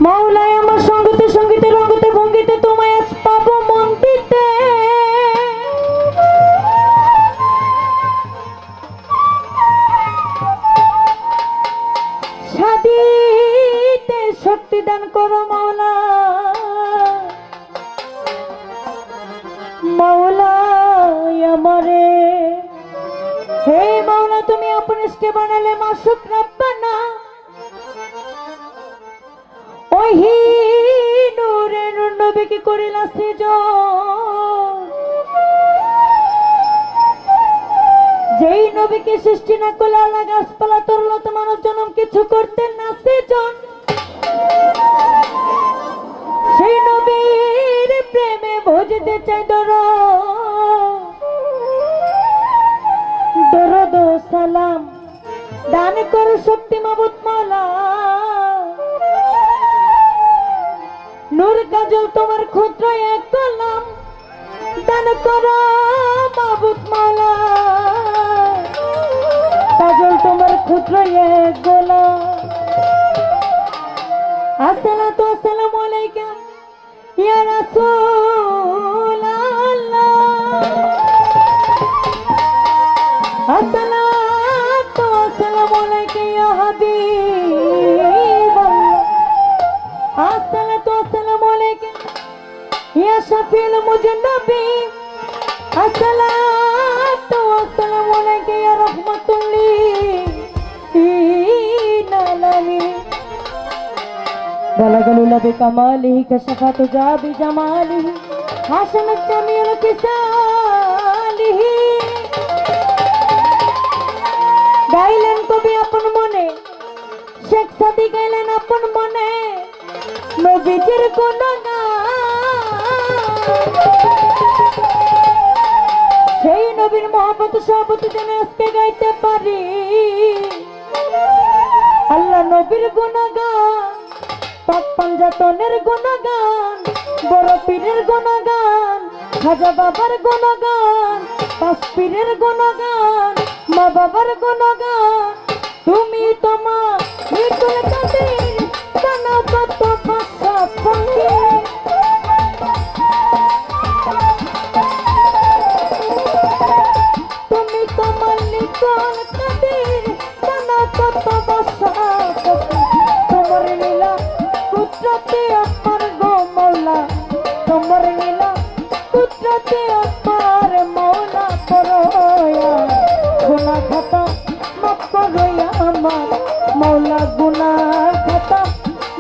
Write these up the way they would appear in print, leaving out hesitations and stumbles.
মাওলায় আমার সঙ্গীতে সঙ্গীতে রঙ্গতে ভঙ্গিতে তোমায় আজ পাবো মন দিতে। সাদিতে শক্তি দান করো মাওলা, মাওলায় আমারে। হে মাওলা তুমি আপনি ইশকে বানালে মাসুক রব্বানা, ওহি নূরে নূর নবীকে করিলা সৃজন। যেই নবীকে সৃষ্টি না করলে আল্লাহ গাছপালা তরলত মানব জনম কিছু করতেন না সৃজন। সেই নবীর প্রেমে ভজিতে চাই দরদ সালাম দান করো শক্তি মাবুদ মাওলা। নূর কাজল তোমার ক্ষুদ্র এক কলম দান করো মাবুদ মাওলা। কাজল তোমার ক্ষুদ্র এক গোলাম। আসসালাতু আসসালামু আলাইকা ইয়া রাসূলাল্লাহ। আসসালাতু আসসালামু আলাইকা ইয়া হাবিবাল্লাহ। আসসালাতু আসসালামু আলাইকা ইয়া শাফিউল মুজন্নবিন। আসসালাতু আসসালামু আলাইকা ইয়া রাহমাতুল লিল আলামিন। বলাগালুল্লাহ বিকামালিহি কাশাফাতু জাবি জামালিহি হাসানাত জামিউল কিসালিহি। গাইলেন কবি আপন মনে, শেখ সাদি গাইলেন আপন মনে নবীজির গুণগান। সেই নবীর মহব্বত সহবত যেন আজকে গাইতে পারি। আল্লাহ নবীর গুণগান, পাক পাঞ্জাতনের গুণগান, বড় পীরের গুণগান, খাজা বাবার গুণগান, পাঁচ পীরের গুণগান, মা বাবার গুণগান। তুমি তোমার মৃত্যুর কাদের জানো কত ভাষা ভঙ্গি। তুমি তোমার নিকল কাদের জানো কত ভাষা ভঙ্গি। তোমার লীলা কুদরতে অপার গো মওলা, তোমার লীলা কুদরতে অপার মওলা। করোয়া গুনাহ খাতা মাফ করোয়া আমার মওলা, গুনাহ খাতা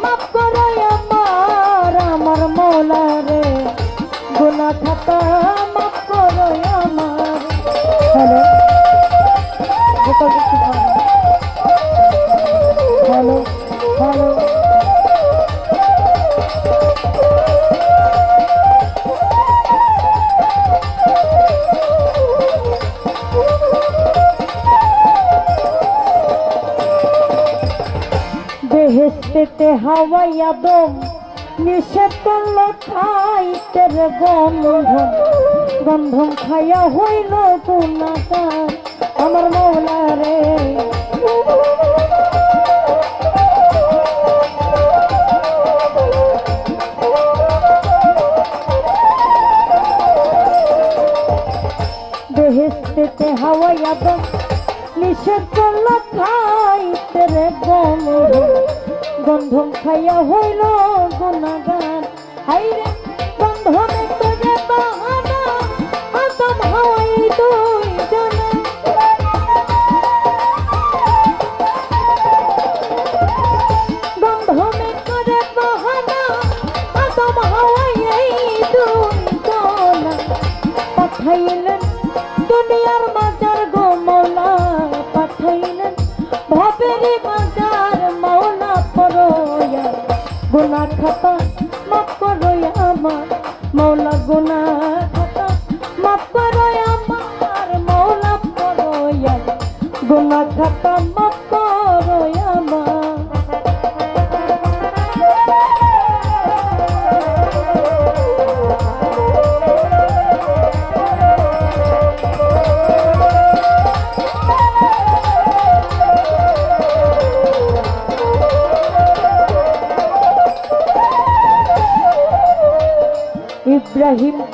মাফ করোয়া আমার আমার মওলা রে, গুনাহ খাতা মাফ করোয়া আমার। Hello hello hello. বেহেশতেতে হাওয়া আদম নিষেধ করলো খাইতে রে গন্ধম, গন্ধম খাইয়া হইল গুনাহগার আমার মওলা রে। বেহেশতেতে হাওয়া আদম নিষেধ করলো খাইতে রে গন্ধম, গন্ধম খাইয়া হইল গুনাহগার। হাইরে গন্ধমে করে বাহানা আদম হাওয়াই দুই জনে। গন্ধমে করে বাহানা আদম হাওয়াই দুই জনে। পাঠাইলেন দুনিয়ার মাজার গো মওলা, পাঠাইলেন ভবের মাজার মওলা। করোয়া গুনাহ খাতা মাফ করোয়া আমার মওলা, গুনাহ খাতা মাফ করোয়া আমার মওলা। করোয়া গুনাহ খাতা মাফ করোয়া আমার।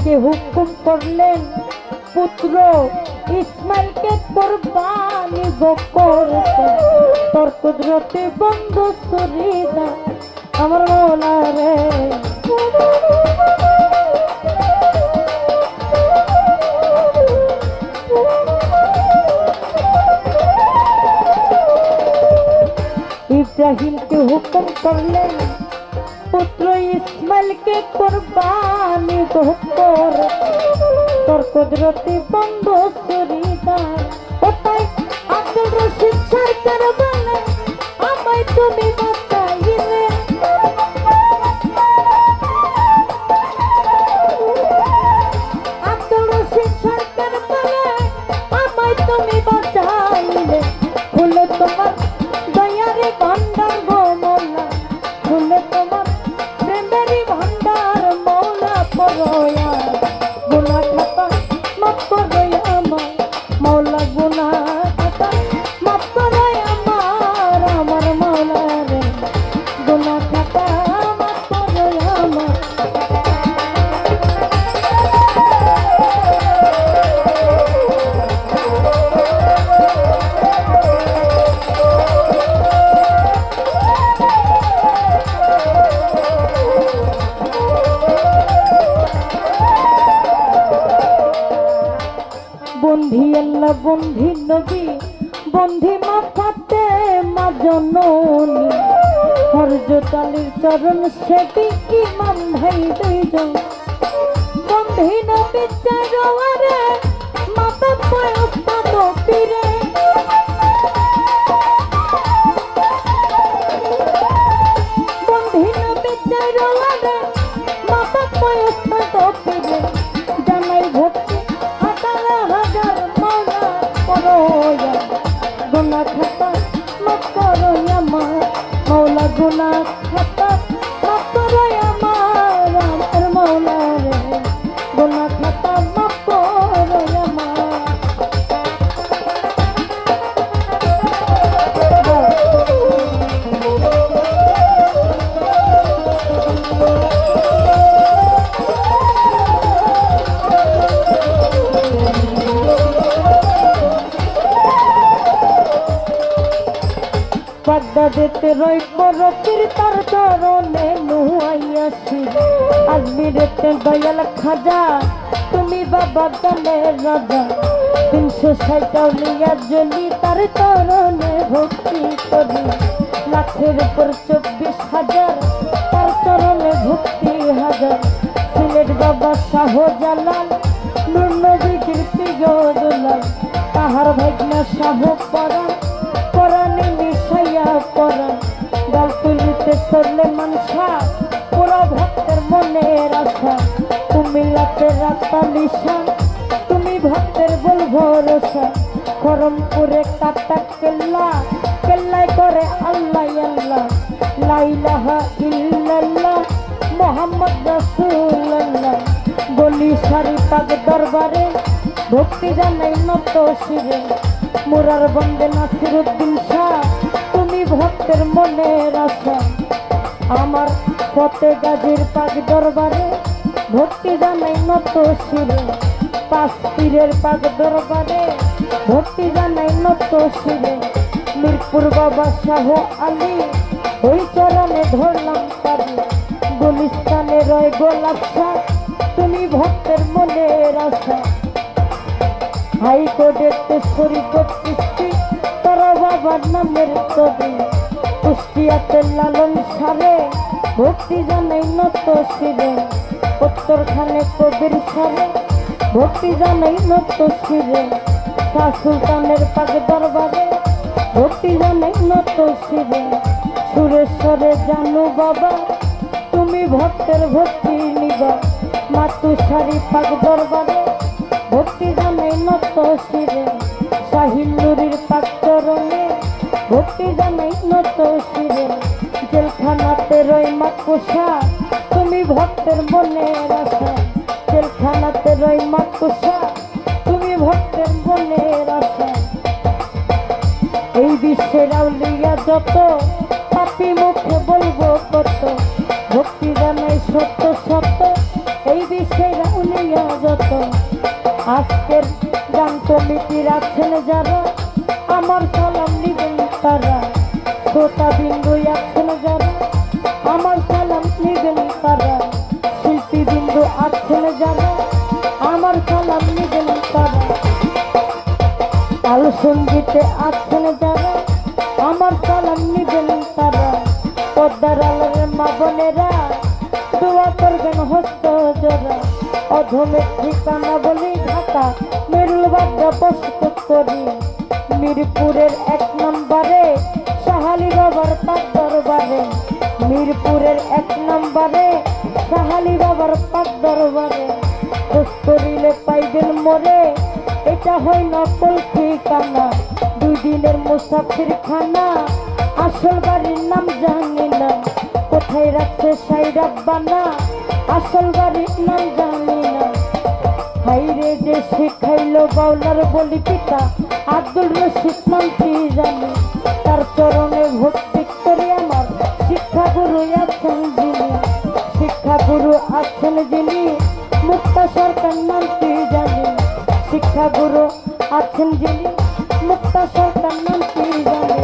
কে হুকুম করলেন পুত্র ইসমাইলকে কুরবানি গো করতে, তোর কুদরতে বন্ধু সুরিদা আমার মৌলা রে। ইব্রাহিমকে হুকুম করলেন পুত্র ইসমাইলকে কুরবানি গো করতে, তোর কুদরতি বন্ধু সুরিদা। ও তাই আব্দুল রশিদ সরকার বলে আমায় তুমি বাঁচাইলে, আব্দুল রশিদ সরকার বলে আমায় তুমি বাঁচাইলে, খুলে তোমার দয়ারে ভান্ডার গো মৌলা, খুলে তোমার প্রেমেরই ভান্ডার মৌলা, পরয়া গুনাহ খাতা মাফ করো আমার মৌলা, গুনাহ খাতা মাফ করো আমার আমার মৌলা রে, গুনাহ খাতা মাফ করো আমার। বন্ধি আল্লাহ বন্ধি নবী বন্ধি মা ফাতে মা জননী, হযরত আলীর চরণ সেটি ইমাম ভাই দুইজন, বন্ধি নবী চারোয়ারে মা বাবা উস্তাদ পীরে, বন্ধি নবী চারোয়ারে মা বাবা উস্তাদ পীরে, জানাই ভক্তি গুনাহ খাতা মাফ করো আমার মৌলা, গুনাহ খাতা মাফ করো আমার আমার মৌলা রে, গুনাহ খাতা মাফ করো আমার। বাগদাদেতে রই বরফির তার চরণে নুয়াইয়াছি, আজমিরেতে দয়াল খাজা তুমি বাবা গানের রাজা, 360 আউলিয়ার জলি তার চরণে ভক্তি করি, লাখের উপর 24,000 তার চরণে ভক্তি হাজার, সিলেট বাবা শাহজালাল নূর নবীর প্রিয় দুলাল, তাহার ভাগ্না শাহ পরাণ পরাণে মিশাইয়া পরাণ, গাল তুলিতে চললে মানসা পুরা ভক্তের মনের আশা, কুমিল্লাতে রাতালিশা তুমি ভক্তের বল ভরসা, খরমপুরে কাটা কেল্লা কেল্লায় করে আল্লাহ আল্লাহ, লা ইলাহা ইল্লাল্লাহ মুহাম্মদ রাসূলুল্লাহ, গলি সারি পাক দরবারে ভক্তি জানাই নত শিরে, মুরার বন্দে নাসিরউদ্দিন শাহ তুমি ভক্তের মনের আশা, আমার ফতে গাজীর পাক দরবারে ভক্তি জানাই নত শিরে, পাঁচ পীরের পাক দরবারে ভক্তি জানাই নত শিরে, মিরপুর বাবা শাহ আলী ওই চরণে ধরলাম তারি, গুলিস্তানে রয় গোলাপ শাহ তুমি ভক্তের মনের আশা, হাইকোর্টের 33 তোর বাবার নামের কবি, কুষ্টিয়াতে লালন সারে ভক্তি জানাই নত শিরে, উত্তরখানে কবির সারে ভক্তি জানাই নত শিরে, শাহ সুলতানের পাক দরবারে ভক্তি জানাই নত শিরে, সুরেশ্বরে জানু বাবা তুমি ভক্তের ভক্তি নিবা, মাতুসারি পাক দরবারে ভক্তি জানাই নত শিরে, শাহিন নুরির পাক চরণে ভক্তি জানাই নত শিরে, জেলখানাতে রয় মাকুসা তুমি ভক্তের মনের আশা, জেলখানাতে রয় মাকুসা তুমি ভক্তের মনের আশা, এই বিশ্বের আউলিয়া যত পাপি মুখে বলবো কত, ভক্তি জানাই সত্য সত্য এই বিশ্বের আউলিয়া আজকের গান কমিটির আছেন যারা আমার সালাম নিবেন তারা, শ্রোতা বিন্দু আছেন যারা আমার সালাম নিবেন তারা, শিল্পী বিন্দু আছেন যারা আমার সালাম নিবেন তারা, তাল সঙ্গীতে আছেন যারা আমার সালাম নিবেন তারা, পদ্মার আলোর মা বোনেরা দোয়া করবেন হস্ত জোড়া, অধমের ঠিকানা বলি ঢাকা মেরুল বাড্ডা বসত করি, মিরপুরের 1 নম্বরে সাহালি বাবার পাক দরবারে, মিরপুরের 1 নম্বরে সাহালি বাবার পাক দরবারে, খোঁজ করিলে পাইবেন মোরে, এটা হয় নকল ঠিকানা, 2 দিনের মুসাফির খানা, আসল বাড়ির নাম জানি না, কোথায় রাখছে সাই রাব্বানা, আসল বাড়ির নাম জানি না, হাইরে যে শিখাইলো বাউলার বলি পিতা আব্দুল রশিদ নাম কি জানি, তার চরণে ভক্তি করি আমার শিক্ষাগুরু আছেন যিনি, শিক্ষাগুরু আছেন যিনি মুক্তা সরকার নাম কি জানি, শিক্ষাগুরু আছেন যিনি মুক্তা সরকার নাম কি জানি,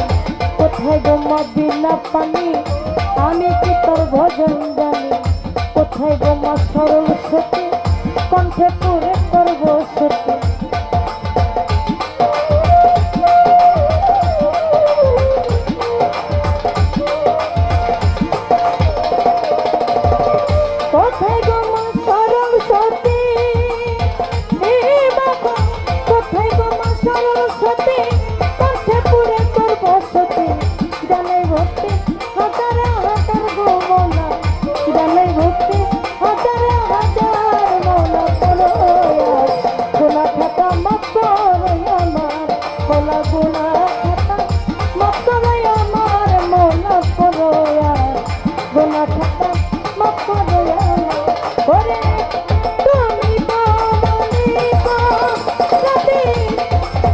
কোথায় গো মদিনা পানি আমি কি তোর ভজন জানি, কোথায় গো মা সরল সতী কণ্ঠে পুরে করব সতী, কোথায় গো মা সরল সতী, কোথায় গো মা সরল সতী কণ্ঠে পুরে করব সতী, জানাই ভক্তি হাজার হাজার গো মৌলা, জানাই ভক্তি হাজার হাজার মৌলা পরয়ার, গুনা খাতা মাফ করই আমার মৌলা, গুনা খাতা মাফ করই আমার মৌলা পরয়ার, গুনা খাতা মাফ করই আমার ওরে, তুমি তো মালিক রাতে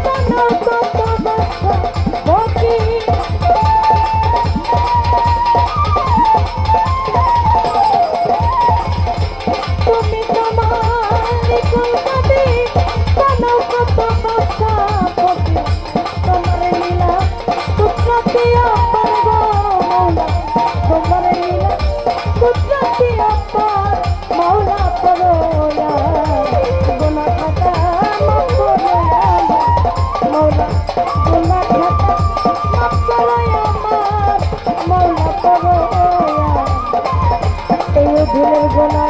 কানা কত বাসা বকি, তুমি তো মালিক রাতে কানা কত বাসা বকি, তোমার লীলা কুদরতি অপার গো মৌলা, তোমার লীলা কুদরতি অপার মৌলা পরয়ার, গুনা খাতা মাফ করই আমার মৌলা, গুনা খাতা মাফ করই আমার মৌলা পরয়ার, এই দিলের গুনা